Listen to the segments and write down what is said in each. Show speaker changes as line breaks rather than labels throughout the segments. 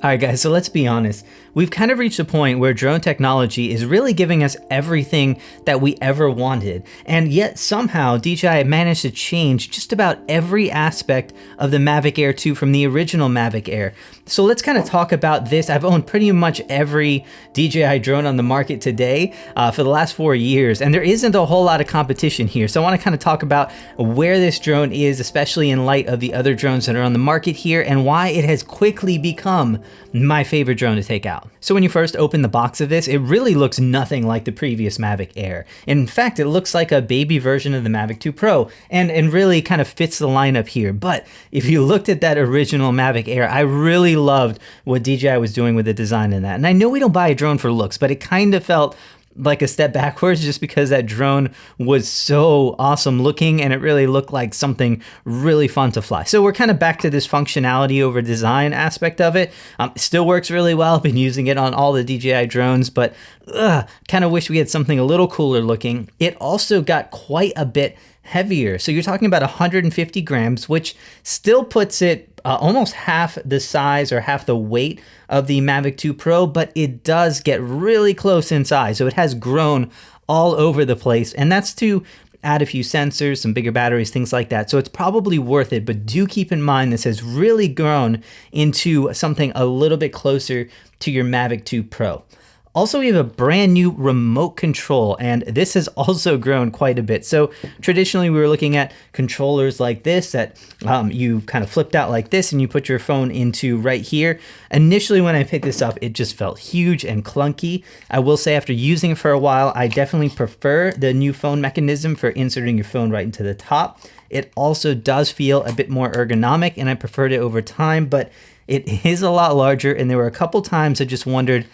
All right, guys, so let's be honest. We've kind of reached a point where drone technology is really giving us everything that we ever wanted. And yet somehow DJI managed to change just about every aspect of the Mavic Air 2 from the original Mavic Air. So let's kind of talk about this. I've owned pretty much every DJI drone on the market today for the last 4 years, and there isn't a whole lot of competition here. So I want to kind of talk about where this drone is, especially in light of the other drones that are on the market here, and why it has quickly become my favorite drone to take out. So when you first open the box of this, it really looks nothing like the previous Mavic Air. In fact, it looks like a baby version of the Mavic 2 Pro and really kind of fits the lineup here. But if you looked at that original Mavic Air, I really loved what DJI was doing with the design in that. And I know we don't buy a drone for looks, but it kind of felt like a step backwards just because that drone was so awesome looking and it really looked like something really fun to fly. So we're kind of back to this functionality over design aspect of it. Still works really well. I've been using it on all the DJI drones, but kind of wish we had something a little cooler looking. It also got quite a bit heavier. So you're talking about 150 grams, which still puts it almost half the size or half the weight of the Mavic 2 Pro, but it does get really close in size. So it has grown all over the place, and that's to add a few sensors, some bigger batteries, things like that. So it's probably worth it, but do keep in mind this has really grown into something a little bit closer to your Mavic 2 Pro. Also, we have a brand new remote control, and this has also grown quite a bit. So traditionally we were looking at controllers like this that you kind of flipped out like this and you put your phone into right here. Initially when I picked this up, it just felt huge and clunky. I will say after using it for a while, I definitely prefer the new phone mechanism for inserting your phone right into the top. It also does feel a bit more ergonomic, and I preferred it over time, but it is a lot larger, and there were a couple times I just wondered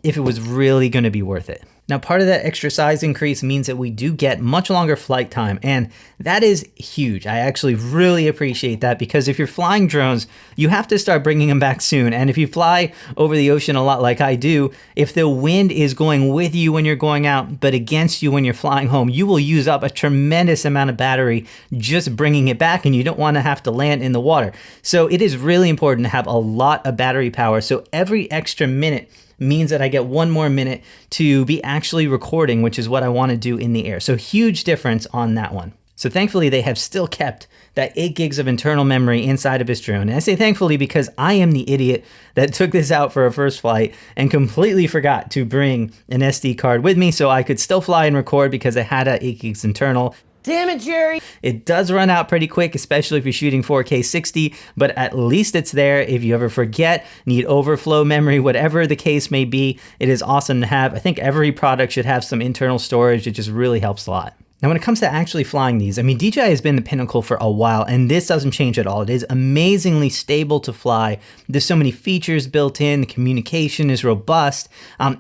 if it was really going to be worth it. Now, part of that extra size increase means that we do get much longer flight time, and that is huge. I actually really appreciate that, because if you're flying drones, you have to start bringing them back soon. And if you fly over the ocean a lot like I do, if the wind is going with you when you're going out, but against you when you're flying home, you will use up a tremendous amount of battery just bringing it back, and you don't want to have to land in the water. So it is really important to have a lot of battery power. So every extra minute means that I get 1 more minute to be actually recording, which is what I want to do in the air. So huge difference on that one. So thankfully they have still kept that 8 gigs of internal memory inside of this drone. And I say thankfully because I am the idiot that took this out for a first flight and completely forgot to bring an SD card with me so I could still fly and record because I had a 8 gigs internal.
Damn it, Jerry.
It does run out pretty quick, especially if you're shooting 4K 60, but at least it's there if you ever forget, need overflow memory, whatever the case may be. It is awesome to have. I think every product should have some internal storage. It just really helps a lot. Now, when it comes to actually flying these, I mean, DJI has been the pinnacle for a while, and this doesn't change at all. It is amazingly stable to fly. There's so many features built in. The communication is robust.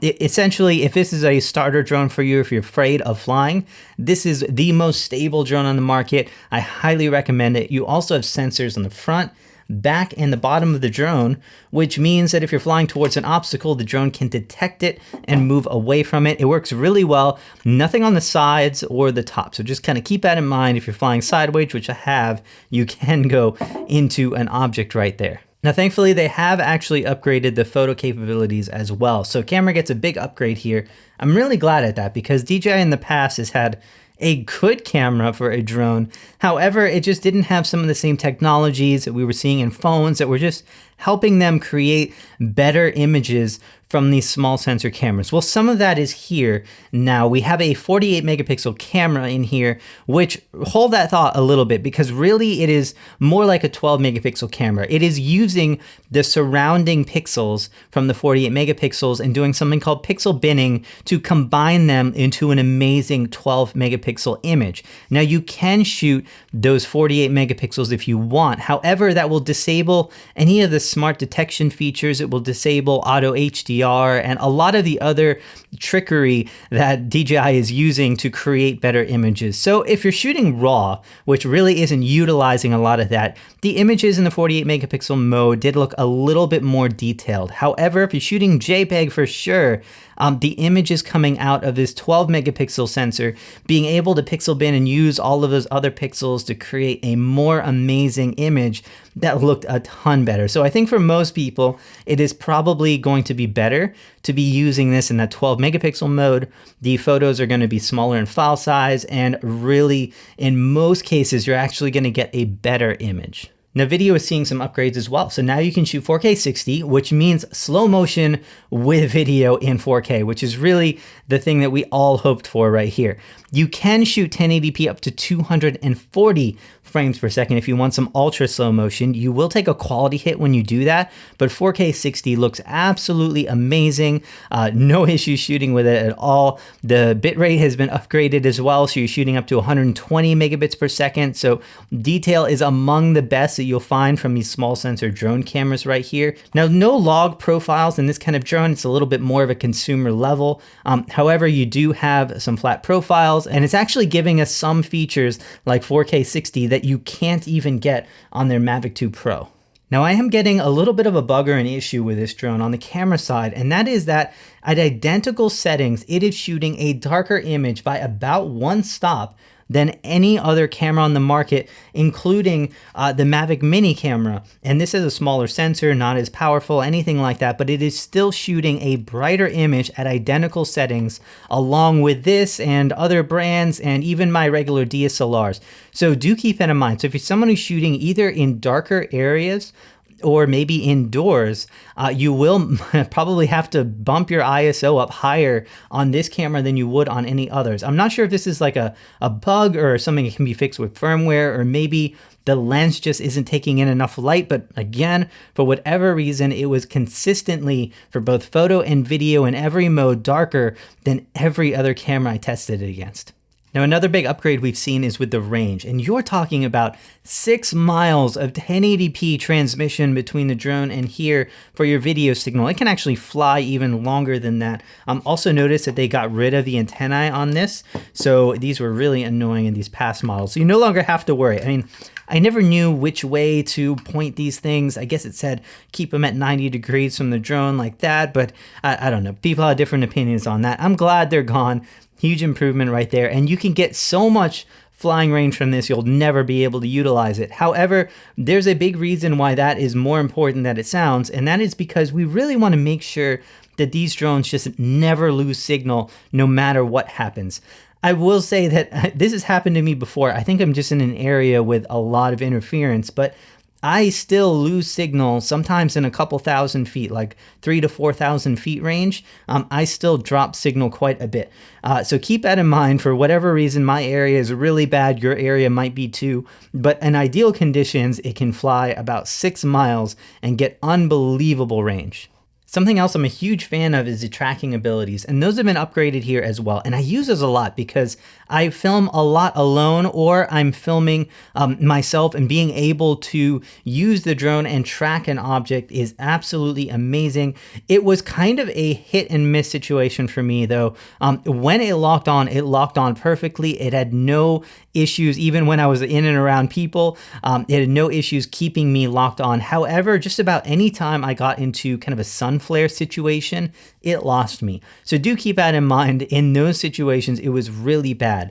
Essentially, if this is a starter drone for you, if you're afraid of flying, this is the most stable drone on the market. I highly recommend it. You also have sensors on the front, back, and the bottom of the drone, which means that if you're flying towards an obstacle, the drone can detect it and move away from it. It works really well. Nothing on the sides or the top. So just kind of keep that in mind. If you're flying sideways, which I have, you can go into an object right there. Now, thankfully, they have actually upgraded the photo capabilities as well. So camera gets a big upgrade here. I'm really glad at that because DJI in the past has had a good camera for a drone. However, it just didn't have some of the same technologies that we were seeing in phones that were just helping them create better images from these small sensor cameras. Well, some of that is here now. We have a 48 megapixel camera in here, which hold that thought a little bit because really it is more like a 12 megapixel camera. It is using the surrounding pixels from the 48 megapixels and doing something called pixel binning to combine them into an amazing 12 megapixel image. Now you can shoot those 48 megapixels if you want. However, that will disable any of the smart detection features. It will disable auto HDR and a lot of the other trickery that DJI is using to create better images. So if you're shooting RAW, which really isn't utilizing a lot of that, the images in the 48 megapixel mode did look a little bit more detailed. However, if you're shooting JPEG for sure, the images coming out of this 12 megapixel sensor, being able to pixel bin and use all of those other pixels to create a more amazing image that looked a ton better. So I think for most people, it is probably going to be better to be using this in that 12 megapixel mode. The photos are going to be smaller in file size, and really, in most cases, you're actually going to get a better image. Now, video is seeing some upgrades as well. So now you can shoot 4K 60, which means slow motion with video in 4K, which is really the thing that we all hoped for right here. You can shoot 1080p up to 240 frames per second if you want some ultra slow motion. You will take a quality hit when you do that, but 4K 60 looks absolutely amazing. No issues shooting with it at all. The bitrate has been upgraded as well, so you're shooting up to 120 megabits per second. So detail is among the best that you'll find from these small sensor drone cameras right here. Now, no log profiles in this kind of drone. It's a little bit more of a consumer level. However, you do have some flat profiles, and it's actually giving us some features like 4K 60 that you can't even get on their Mavic 2 Pro. Now, I am getting a little bit of a bug or an issue with this drone on the camera side, and that is that at identical settings, it is shooting a darker image by about one stop than any other camera on the market, including the Mavic Mini camera. And this is a smaller sensor, not as powerful, anything like that, but it is still shooting a brighter image at identical settings, along with this and other brands and even my regular DSLRs. So do keep that in mind. So if you're someone who's shooting either in darker areas or maybe indoors, you will probably have to bump your ISO up higher on this camera than you would on any others. I'm not sure if this is like a bug or something that can be fixed with firmware, or maybe the lens just isn't taking in enough light. But again, for whatever reason, it was consistently, for both photo and video in every mode, darker than every other camera I tested it against. Now, another big upgrade we've seen is with the range, and you're talking about 6 miles of 1080p transmission between the drone and here for your video signal. It can actually fly even longer than that. Also notice that they got rid of the antennae on this, so these were really annoying in these past models. So you no longer have to worry. I mean, I never knew which way to point these things. I guess it said keep them at 90 degrees from the drone like that, but I don't know. People have different opinions on that. I'm glad they're gone. Huge improvement right there, and you can get so much flying range from this, you'll never be able to utilize it. However, there's a big reason why that is more important than it sounds, and that is because we really want to make sure that these drones just never lose signal no matter what happens. I will say that this has happened to me before. I think I'm just in an area with a lot of interference, but I still lose signal sometimes in a couple thousand feet, like 3,000 to 4,000 feet range. I still drop signal quite a bit. So keep that in mind. For whatever reason, my area is really bad. Your area might be too. But in ideal conditions, it can fly about 6 miles and get unbelievable range. Something else I'm a huge fan of is the tracking abilities, and those have been upgraded here as well. And I use those a lot because I film a lot alone, or I'm filming myself, and being able to use the drone and track an object is absolutely amazing. It was kind of a hit and miss situation for me though. When it locked on perfectly. It had no issues, even when I was in and around people. It had no issues keeping me locked on. However, just about any time I got into kind of a sun flare situation, it lost me. So do keep that in mind. In those situations, it was really bad.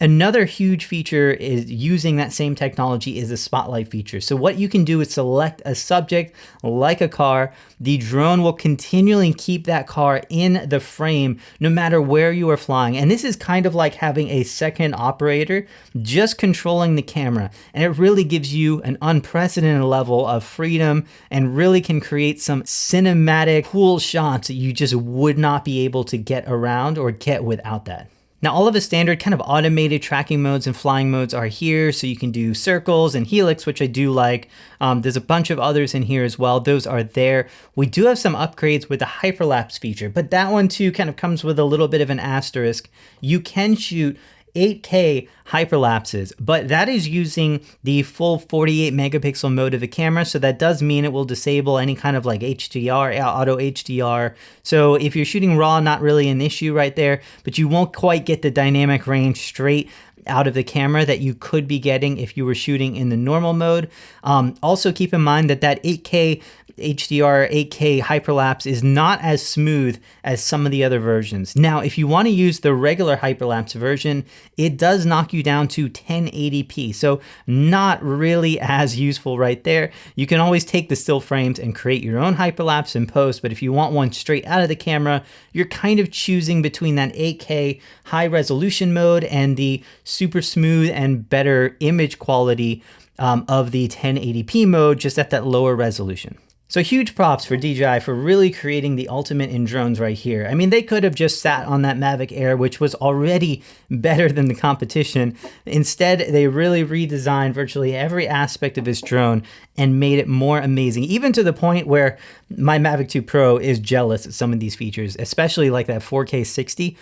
Another huge feature is using that same technology is the spotlight feature. So what you can do is select a subject like a car. The drone will continually keep that car in the frame no matter where you are flying. And this is kind of like having a second operator just controlling the camera. And it really gives you an unprecedented level of freedom and really can create some cinematic, cool shots that you just would not be able to get around or get without that. Now, all of the standard kind of automated tracking modes and flying modes are here, so you can do circles and helix, which I do like. There's a bunch of others in here as well. Those are there. We do have some upgrades with the Hyperlapse feature, but that one too kind of comes with a little bit of an asterisk. You can shoot 8K hyperlapses, but that is using the full 48 megapixel mode of the camera. So that does mean it will disable any kind of like HDR, auto HDR. So if you're shooting raw, not really an issue right there, but you won't quite get the dynamic range straight out of the camera that you could be getting if you were shooting in the normal mode. Also keep in mind that 8K HDR, 8K hyperlapse is not as smooth as some of the other versions. Now, if you want to use the regular hyperlapse version, it does knock you down to 1080p. So not really as useful right there. You can always take the still frames and create your own hyperlapse in post, but if you want one straight out of the camera, you're kind of choosing between that 8K high resolution mode and the super smooth and better image quality of the 1080p mode, just at that lower resolution. So huge props for DJI for really creating the ultimate in drones right here. I mean, they could have just sat on that Mavic Air, which was already better than the competition. Instead, they really redesigned virtually every aspect of this drone and made it more amazing, even to the point where my Mavic 2 Pro is jealous of some of these features, especially like that 4K 60.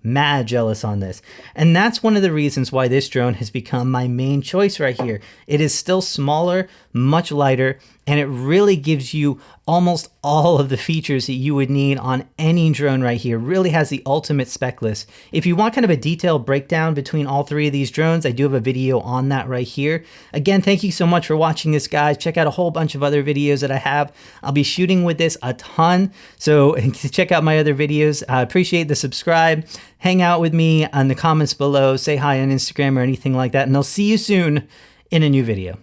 Mad jealous on this. And that's one of the reasons why this drone has become my main choice right here. It is still smaller, much lighter, and it really gives you almost all of the features that you would need on any drone right here. Really has the ultimate spec list. If you want kind of a detailed breakdown between all three of these drones, I do have a video on that right here. Again, thank you so much for watching this, guys. Check out a whole bunch of other videos that I have. I'll be shooting with this a ton, so check out my other videos. I appreciate the subscribe. Hang out with me in the comments below. Say hi on Instagram or anything like that, and I'll see you soon in a new video.